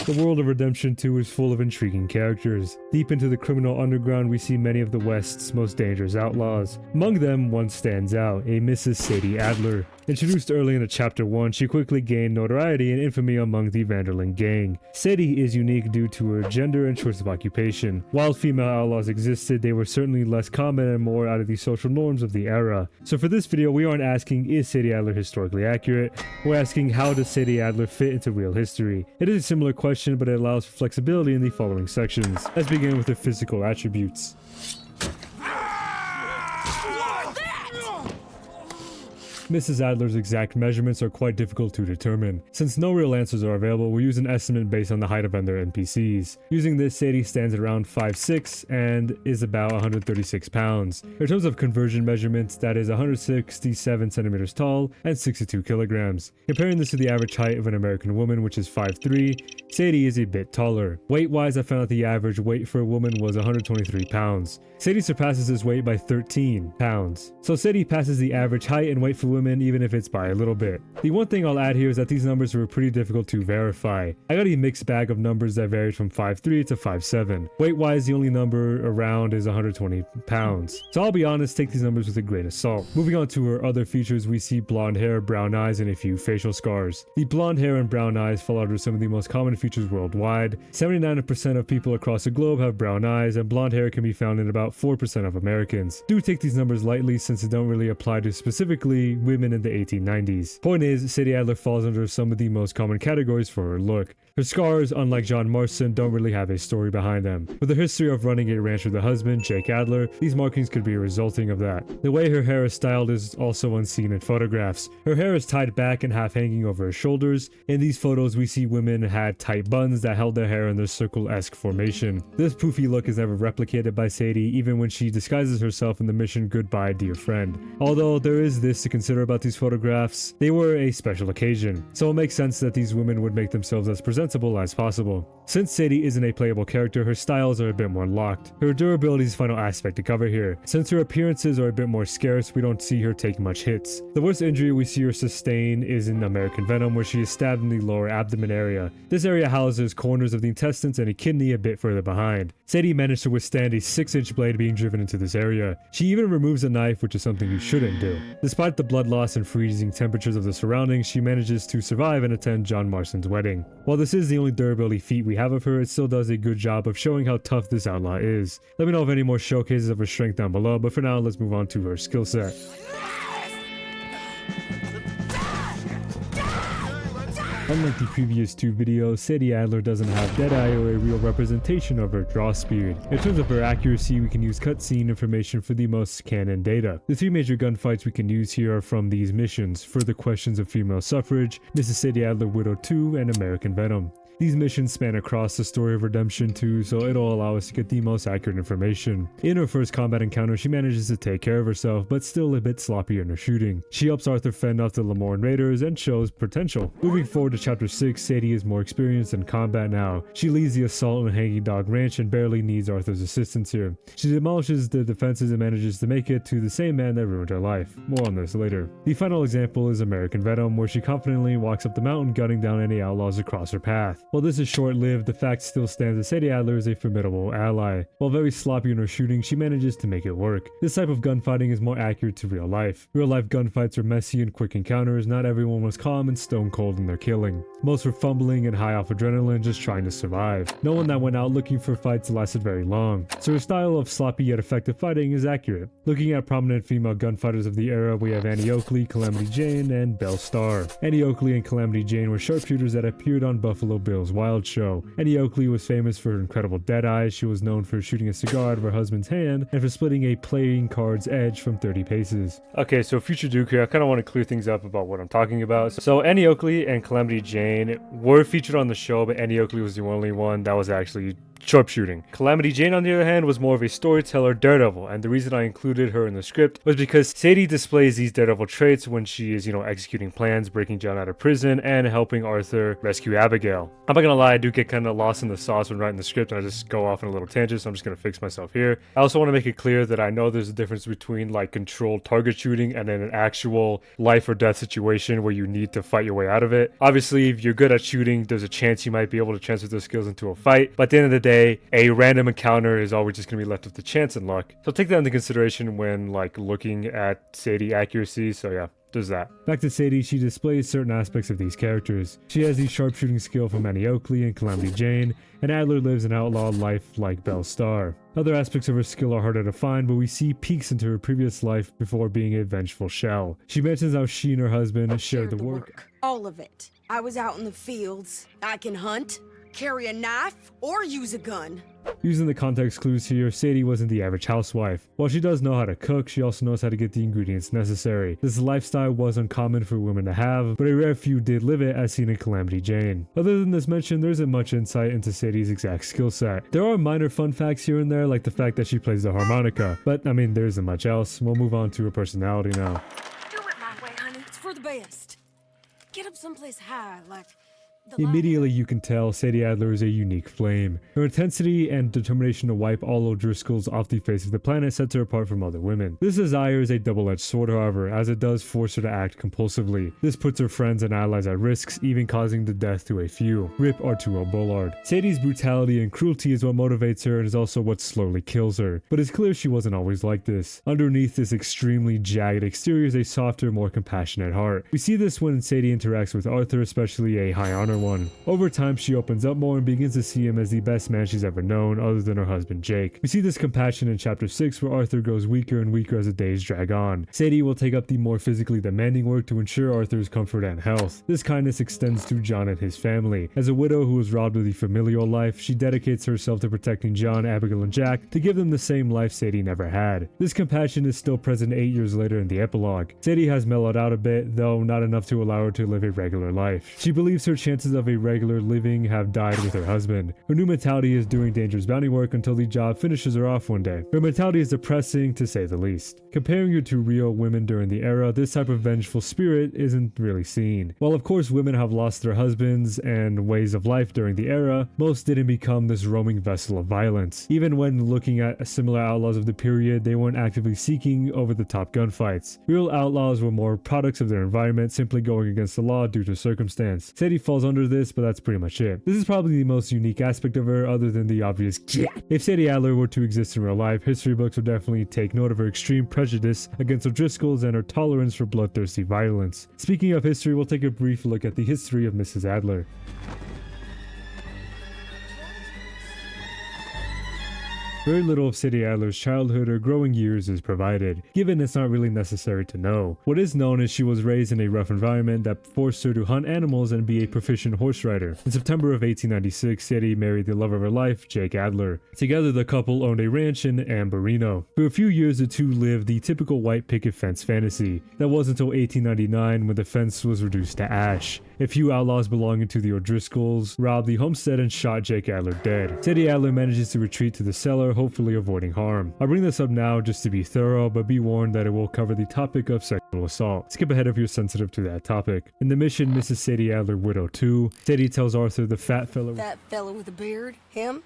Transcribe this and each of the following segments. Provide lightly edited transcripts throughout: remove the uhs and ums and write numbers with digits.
The world of Redemption 2 is full of intriguing characters. Deep into the criminal underground, we see many of the West's most dangerous outlaws. Among them, one stands out, a Mrs. Sadie Adler. Introduced early in Chapter 1, she quickly gained notoriety and infamy among the Vanderlyn gang. Sadie is unique due to her gender and choice of occupation. While female outlaws existed, they were certainly less common and more out of the social norms of the era. So for this video, we aren't asking, is Sadie Adler historically accurate? We're asking, how does Sadie Adler fit into real history? It is a similar question, but it allows for flexibility in the following sections. Let's begin with her physical attributes. Mrs. Adler's exact measurements are quite difficult to determine. Since no real answers are available, we use an estimate based on the height of other NPCs. Using this, Sadie stands at around 5'6" and is about 136 pounds. In terms of conversion measurements, that is 167 centimeters tall and 62 kilograms. Comparing this to the average height of an American woman, which is 5'3", Sadie is a bit taller. Weight-wise, I found out the average weight for a woman was 123 pounds. Sadie surpasses this weight by 13 pounds. So Sadie passes the average height and weight for women, even if it's by a little bit. The one thing I'll add here is that these numbers were pretty difficult to verify. I got a mixed bag of numbers that varied from 5'3" to 5'7". Weight-wise, the only number around is 120 pounds. So I'll be honest, take these numbers with a grain of salt. Moving on to her other features, we see blonde hair, brown eyes, and a few facial scars. The blonde hair and brown eyes fall under some of the most common features worldwide. 79% of people across the globe have brown eyes, and blonde hair can be found in about 4% of Americans. Do take these numbers lightly since they don't really apply to specifically women in the 1890s. Point is, Sadie Adler falls under some of the most common categories for her look. Her scars, unlike John Marston, don't really have a story behind them. With a history of running a ranch with her husband, Jake Adler, these markings could be resulting of that. The way her hair is styled is also unseen in photographs. Her hair is tied back and half hanging over her shoulders. In these photos, we see women had tight buns that held their hair in their circle-esque formation. This poofy look is never replicated by Sadie, even when she disguises herself in the mission Goodbye Dear Friend. Although there is this to consider about these photographs, they were a special occasion, so it makes sense that these women would make themselves as presentable as possible. Since Sadie isn't a playable character, her styles are a bit more locked. Her durability is the final aspect to cover here. Since her appearances are a bit more scarce, we don't see her take much hits. The worst injury we see her sustain is in American Venom, where she is stabbed in the lower abdomen area. This area houses corners of the intestines and a kidney a bit further behind. Sadie managed to withstand a 6-inch blade being driven into this area. She even removes a knife, which is something you shouldn't do. Despite the blood loss and freezing temperatures of the surroundings, she manages to survive and attend John Marston's wedding. While this is the only durability feat we have of her, it still does a good job of showing how tough this outlaw is. Let me know of any more showcases of her strength down below, but for now, let's move on to her skill set. Unlike the previous two videos, Sadie Adler doesn't have Deadeye or a real representation of her draw speed. In terms of her accuracy, we can use cutscene information for the most canon data. The three major gunfights we can use here are from these missions: Further Questions of Female Suffrage, Mrs. Sadie Adler Widow 2, and American Venom. These missions span across the story of Redemption 2, so it'll allow us to get the most accurate information. In her first combat encounter, she manages to take care of herself, but still a bit sloppier in her shooting. She helps Arthur fend off the Lamorne Raiders and shows potential. Moving forward to Chapter 6, Sadie is more experienced in combat now. She leads the assault on Hanging Dog Ranch and barely needs Arthur's assistance here. She demolishes the defenses and manages to make it to the same man that ruined her life. More on this later. The final example is American Venom, where she confidently walks up the mountain, gunning down any outlaws across her path. While this is short-lived, the fact still stands that Sadie Adler is a formidable ally. While very sloppy in her shooting, she manages to make it work. This type of gunfighting is more accurate to real life. Real-life gunfights are messy and quick encounters. Not everyone was calm and stone-cold in their killing. Most were fumbling and high off adrenaline, just trying to survive. No one that went out looking for fights lasted very long, so her style of sloppy yet effective fighting is accurate. Looking at prominent female gunfighters of the era, we have Annie Oakley, Calamity Jane, and Belle Starr. Annie Oakley and Calamity Jane were sharpshooters that appeared on Buffalo Bill's Wild Show. Annie Oakley was famous for her incredible deadeye. She was known for shooting a cigar out of her husband's hand and for splitting a playing card's edge from 30 paces. Okay, so future Duke here, I kind of want to clear things up about what I'm talking about. So Annie Oakley and Calamity Jane were featured on the show, but Annie Oakley was the only one that was actually sharpshooting. Calamity Jane, on the other hand, was more of a storyteller daredevil, and the reason I included her in the script was because Sadie displays these daredevil traits when she is, executing plans, breaking John out of prison, and helping Arthur rescue Abigail. I'm not gonna lie, I do get kind of lost in the sauce when writing the script, and I just go off in a little tangent, so I'm just gonna fix myself here. I also want to make it clear that I know there's a difference between like controlled target shooting and then an actual life or death situation where you need to fight your way out of it. Obviously, if you're good at shooting, there's a chance you might be able to transfer those skills into a fight, but at the end of the day, a random encounter is always just going to be left up to chance and luck. So take that into consideration when like looking at Sadie accuracy. So yeah, there's that. Back to Sadie, she displays certain aspects of these characters. She has the sharpshooting skill from Annie Oakley and Calamity Jane, and Adler lives an outlaw life like Belle Starr. Other aspects of her skill are harder to find, but we see peeks into her previous life before being a vengeful shell. She mentions how she and her husband shared the work. All of it. I was out in the fields. I can hunt, carry a knife, or use a gun. Using the context clues here, Sadie wasn't the average housewife. While she does know how to cook, she also knows how to get the ingredients necessary. This lifestyle was uncommon for women to have, but a rare few did live it, as seen in Calamity Jane. Other than this mention, there isn't much insight into Sadie's exact skill set. There are minor fun facts here and there, like the fact that she plays the harmonica, but I mean, there isn't much else. We'll move on to her personality now. Do it my way, honey. It's for the best. Get up someplace high, like... Immediately you can tell Sadie Adler is a unique flame. Her intensity and determination to wipe all O'Driscolls off the face of the planet sets her apart from other women. This desire is a double-edged sword, however, as it does force her to act compulsively. This puts her friends and allies at risks, even causing the death to a few. Rip Arturo Bullard. Sadie's brutality and cruelty is what motivates her and is also what slowly kills her. But it's clear she wasn't always like this. Underneath this extremely jagged exterior is a softer, more compassionate heart. We see this when Sadie interacts with Arthur, especially a high honor one. Over time, she opens up more and begins to see him as the best man she's ever known, other than her husband Jake. We see this compassion in chapter 6, where Arthur grows weaker and weaker as the days drag on. Sadie will take up the more physically demanding work to ensure Arthur's comfort and health. This kindness extends to John and his family. As a widow who was robbed of the familial life, she dedicates herself to protecting John, Abigail, and Jack to give them the same life Sadie never had. This compassion is still present 8 years later in the epilogue. Sadie has mellowed out a bit, though not enough to allow her to live a regular life. She believes her chances of a regular living have died with her husband. Her new mentality is doing dangerous bounty work until the job finishes her off one day. Her mentality is depressing, to say the least. Comparing her to real women during the era, this type of vengeful spirit isn't really seen. While of course women have lost their husbands and ways of life during the era, most didn't become this roaming vessel of violence. Even when looking at similar outlaws of the period, they weren't actively seeking over-the-top gunfights. Real outlaws were more products of their environment, simply going against the law due to circumstance. Sadie falls under this, but that's pretty much it. This is probably the most unique aspect of her, other than the obvious If Sadie Adler were to exist in real life, history books would definitely take note of her extreme prejudice against O'Driscolls and her tolerance for bloodthirsty violence. Speaking of history, we'll take a brief look at the history of Mrs. Adler. Very little of Sadie Adler's childhood or growing years is provided, given it's not really necessary to know. What is known is she was raised in a rough environment that forced her to hunt animals and be a proficient horse rider. In September of 1896, Sadie married the love of her life, Jake Adler. Together, the couple owned a ranch in Ambarino. For a few years, the two lived the typical white picket fence fantasy. That was until 1899, when the fence was reduced to ash. A few outlaws belonging to the O'Driscolls robbed the homestead and shot Jake Adler dead. Sadie Adler manages to retreat to the cellar, hopefully avoiding harm. I'll bring this up now just to be thorough, but be warned that it will cover the topic of sexual assault. Skip ahead if you're sensitive to that topic. In the mission, Mrs. Sadie Adler, widow 2, Sadie tells Arthur the fat fellow... That fellow with the beard? Him?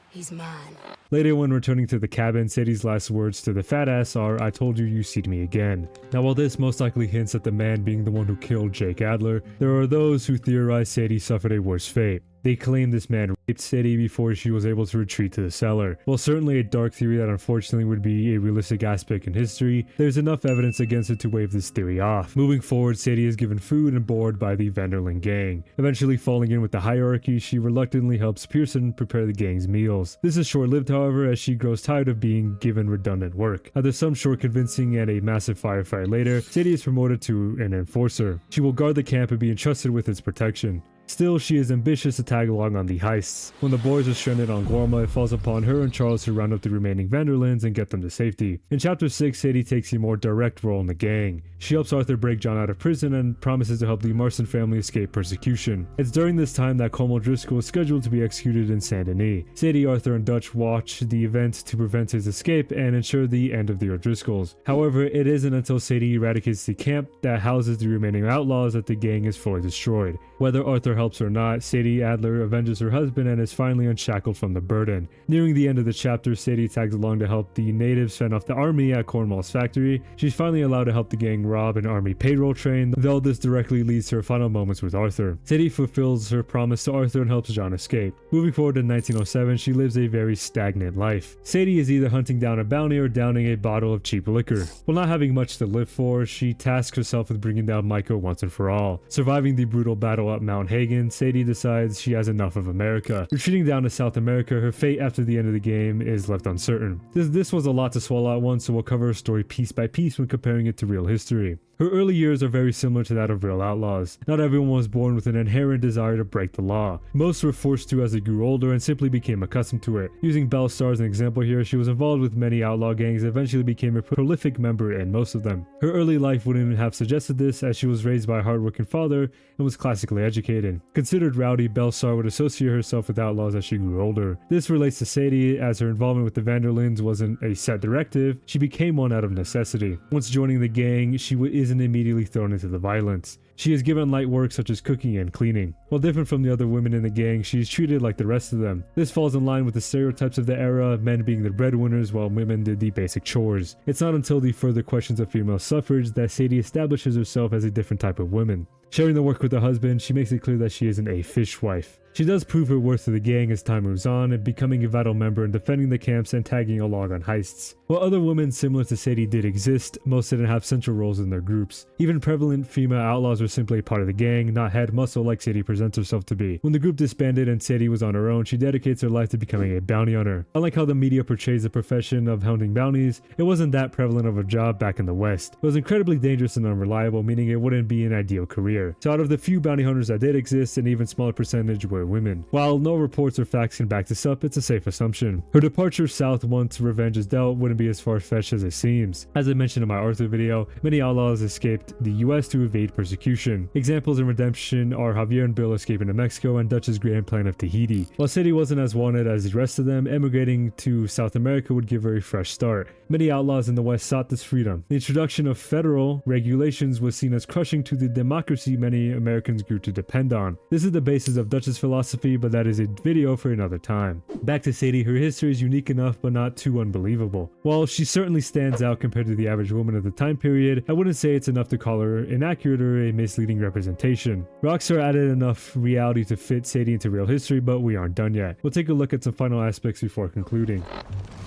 He's mine. Later, when returning to the cabin, Sadie's last words to the fat ass are, "I told you you'd see me again." Now, while this most likely hints at the man being the one who killed Jake Adler, there are those who theorize Sadie suffered a worse fate. They claim this man raped Sadie before she was able to retreat to the cellar. While certainly a dark theory that unfortunately would be a realistic aspect in history, there's enough evidence against it to wave this theory off. Moving forward, Sadie is given food and board by the Vanderlyn gang. Eventually falling in with the hierarchy, she reluctantly helps Pearson prepare the gang's meals. This is short-lived, however, as she grows tired of being given redundant work. After some short convincing and a massive firefight later, Sadie is promoted to an enforcer. She will guard the camp and be entrusted with its protection. Still, she is ambitious to tag along on the heists. When the boys are stranded on Guarma, it falls upon her and Charles to round up the remaining Vanderlands and get them to safety. In Chapter 6, Sadie takes a more direct role in the gang. She helps Arthur break John out of prison and promises to help the Marston family escape persecution. It's during this time that Como Driscoll is scheduled to be executed in Saint Denis. Sadie, Arthur, and Dutch watch the event to prevent his escape and ensure the end of the O'Driscolls. However, it isn't until Sadie eradicates the camp that houses the remaining outlaws that the gang is fully destroyed. Whether Arthur helps or not, Sadie Adler avenges her husband and is finally unshackled from the burden. Nearing the end of the chapter, Sadie tags along to help the natives fend off the army at Cornwall's factory. She's finally allowed to help the gang rob an army payroll train, though this directly leads to her final moments with Arthur. Sadie fulfills her promise to Arthur and helps John escape. Moving forward to 1907, she lives a very stagnant life. Sadie is either hunting down a bounty or downing a bottle of cheap liquor. While not having much to live for, she tasks herself with bringing down Micah once and for all. Surviving the brutal battle at Mount Hagen, Sadie decides she has enough of America. Retreating down to South America, her fate after the end of the game is left uncertain. This was a lot to swallow at once, so we'll cover her story piece by piece when comparing it to real history. Her early years are very similar to that of real outlaws. Not everyone was born with an inherent desire to break the law. Most were forced to as they grew older and simply became accustomed to it. Using Belle Starr as an example here, she was involved with many outlaw gangs and eventually became a prolific member in most of them. Her early life wouldn't have suggested this, as she was raised by a hardworking father and was classically educated. Considered rowdy, Belle Starr would associate herself with outlaws as she grew older. This relates to Sadie, as her involvement with the Vanderlands wasn't a set directive, she became one out of necessity. Once joining the gang, she isn't immediately thrown into the violence. She is given light work such as cooking and cleaning. While different from the other women in the gang, she is treated like the rest of them. This falls in line with the stereotypes of the era, men being the breadwinners while women did the basic chores. It's not until the further questions of female suffrage that Sadie establishes herself as a different type of woman. Sharing the work with her husband, she makes it clear that she isn't a fishwife. She does prove her worth to the gang as time moves on, and becoming a vital member in defending the camps and tagging along on heists. While other women similar to Sadie did exist, most didn't have central roles in their groups. Even prevalent female outlaws were simply a part of the gang, not head muscle like Sadie presents herself to be. When the group disbanded and Sadie was on her own, she dedicates her life to becoming a bounty hunter. Unlike how the media portrays the profession of hunting bounties, it wasn't that prevalent of a job back in the West. It was incredibly dangerous and unreliable, meaning it wouldn't be an ideal career. So out of the few bounty hunters that did exist, an even smaller percentage were women. While no reports or facts can back this up, it's a safe assumption. Her departure south once revenge is dealt wouldn't be as far-fetched as it seems. As I mentioned in my Arthur video, many outlaws escaped the US to evade persecution. Examples in redemption are Javier and Bill escaping to Mexico and Dutch's grand plan of Tahiti. While Sadie wasn't as wanted as the rest of them, emigrating to South America would give her a fresh start. Many outlaws in the West sought this freedom. The introduction of federal regulations was seen as crushing to the democracy many Americans grew to depend on. This is the basis of Dutch's philosophy, but that is a video for another time. Back to Sadie, her history is unique enough but not too unbelievable. While she certainly stands out compared to the average woman of the time period, I wouldn't say it's enough to call her inaccurate or a misleading representation. Rockstar added enough reality to fit Sadie into real history, but we aren't done yet. We'll take a look at some final aspects before concluding.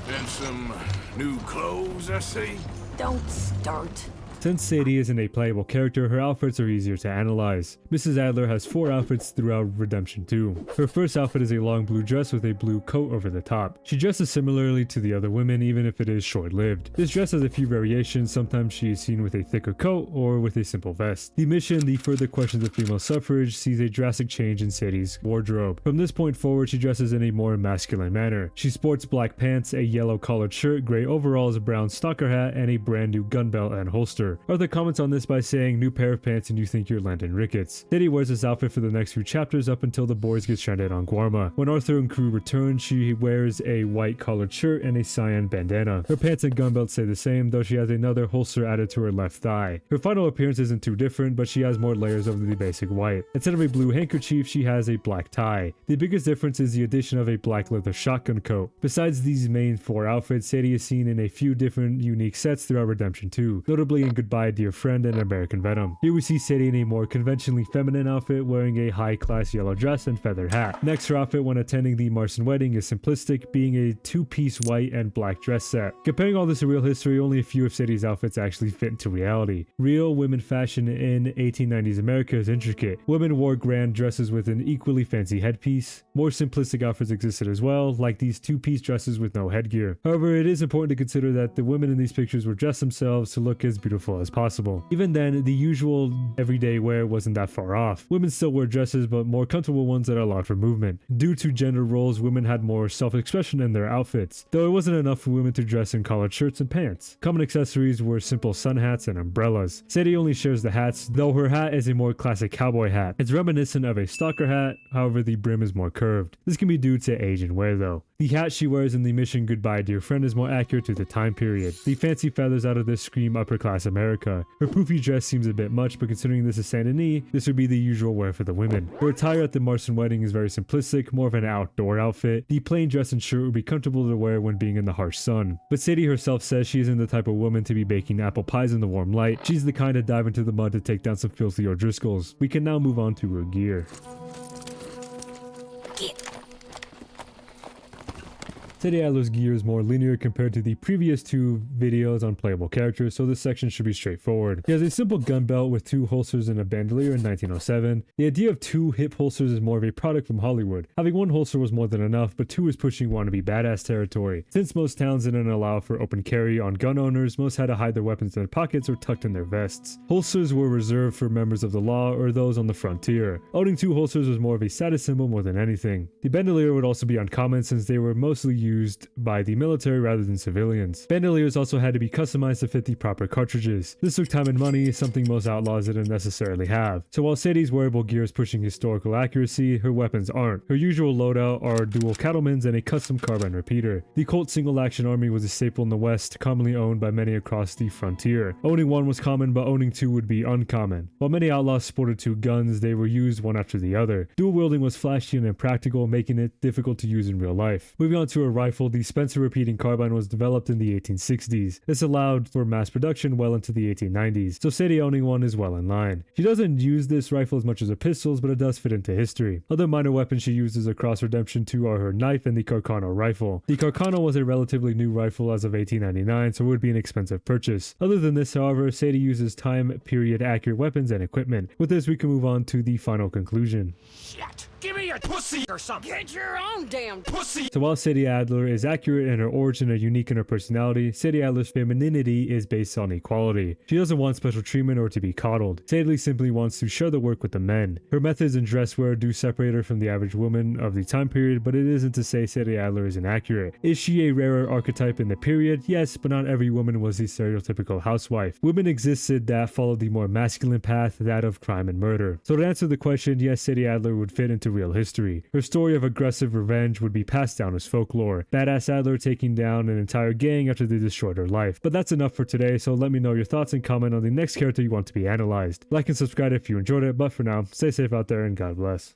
And some new clothes, I see. Don't start. Since Sadie isn't a playable character, her outfits are easier to analyze. Mrs. Adler has 4 outfits throughout Redemption 2. Her first outfit is a long blue dress with a blue coat over the top. She dresses similarly to the other women, even if it is short-lived. This dress has a few variations. Sometimes she is seen with a thicker coat or with a simple vest. The mission, The Further Questions of Female Suffrage, sees a drastic change in Sadie's wardrobe. From this point forward, she dresses in a more masculine manner. She sports black pants, a yellow collared shirt, gray overalls, a brown stalker hat, and a brand new gun belt and holster. Arthur comments on this by saying, "New pair of pants and you think you're Landon Ricketts." Sadie wears this outfit for the next few chapters up until the boys get stranded on Guarma. When Arthur and crew return, she wears a white collared shirt and a cyan bandana. Her pants and gun belt stay the same, though she has another holster added to her left thigh. Her final appearance isn't too different, but she has more layers over the basic white. Instead of a blue handkerchief, she has a black tie. The biggest difference is the addition of a black leather shotgun coat. Besides these main 4 outfits, Sadie is seen in a few different unique sets throughout Redemption 2, notably in Goodbye Dear Friend and American Venom. Here we see Sadie in a more conventionally feminine outfit, wearing a high-class yellow dress and feathered hat. Next, her outfit when attending the Marston wedding is simplistic, being a 2-piece white and black dress set. Comparing all this to real history, only a few of Sadie's outfits actually fit into reality. Real women fashion in 1890s America is intricate. Women wore grand dresses with an equally fancy headpiece. More simplistic outfits existed as well, like these 2-piece dresses with no headgear. However, it is important to consider that the women in these pictures were dressed themselves to look as beautiful beautiful as possible. Even then, the usual everyday wear wasn't that far off. Women still wear dresses, but more comfortable ones that allowed for movement. Due to gender roles, women had more self-expression in their outfits, though it wasn't enough for women to dress in collared shirts and pants. Common accessories were simple sun hats and umbrellas. Sadie only shares the hats, though her hat is a more classic cowboy hat. It's reminiscent of a stalker hat, however the brim is more curved. This can be due to age and wear though. The hat she wears in the Mission Goodbye Dear Friend is more accurate to the time period. The fancy feathers out of this scream upper class America. Her poofy dress seems a bit much, but considering this is Saint Denis, this would be the usual wear for the women. Her attire at the Marston wedding is very simplistic, more of an outdoor outfit. The plain dress and shirt would be comfortable to wear when being in the harsh sun. But Sadie herself says she isn't the type of woman to be baking apple pies in the warm light. She's the kind to dive into the mud to take down some filthy O'Driscolls. We can now move on to her gear. Sadie Adler's gear is more linear compared to the previous two videos on playable characters, so this section should be straightforward. He has a simple gun belt with 2 holsters and a bandolier in 1907. The idea of 2 hip holsters is more of a product from Hollywood. Having 1 holster was more than enough, but 2 is pushing wannabe badass territory. Since most towns didn't allow for open carry on gun owners, most had to hide their weapons in their pockets or tucked in their vests. Holsters were reserved for members of the law or those on the frontier. Owning 2 holsters was more of a status symbol more than anything. The bandolier would also be uncommon since they were mostly used by the military rather than civilians. Bandoliers also had to be customized to fit the proper cartridges. This took time and money, something most outlaws didn't necessarily have. So while Sadie's wearable gear is pushing historical accuracy, her weapons aren't. Her usual loadout are dual cattlemans and a custom carbine repeater. The Colt single-action army was a staple in the West, commonly owned by many across the frontier. Owning 1 was common, but owning 2 would be uncommon. While many outlaws sported 2 guns, they were used one after the other. Dual wielding was flashy and impractical, making it difficult to use in real life. Moving on to a rifle, the Spencer repeating carbine was developed in the 1860s. This allowed for mass production well into the 1890s, so Sadie owning 1 is well in line. She doesn't use this rifle as much as her pistols, but it does fit into history. Other minor weapons she uses across Redemption 2 are her knife and the Carcano rifle. The Carcano was a relatively new rifle as of 1899, so it would be an expensive purchase. Other than this, however, Sadie uses time period accurate weapons and equipment. With this, we can move on to the final conclusion. Shit! Give me a pussy or something! Get your own damn Pussy! So while Sadie Adler is accurate in her origin and unique in her personality, Sadie Adler's femininity is based on equality. She doesn't want special treatment or to be coddled. Sadie simply wants to share the work with the men. Her methods and dress wear do separate her from the average woman of the time period, but it isn't to say Sadie Adler is inaccurate. Is she a rarer archetype in the period? Yes, but not every woman was the stereotypical housewife. Women existed that followed the more masculine path, that of crime and murder. So to answer the question, yes, Sadie Adler would fit into real history. Her story of aggressive revenge would be passed down as folklore. Badass Adler taking down an entire gang after they destroyed her life. But that's enough for today, so let me know your thoughts and comment on the next character you want to be analyzed. Like and subscribe if you enjoyed it, but for now, stay safe out there and God bless.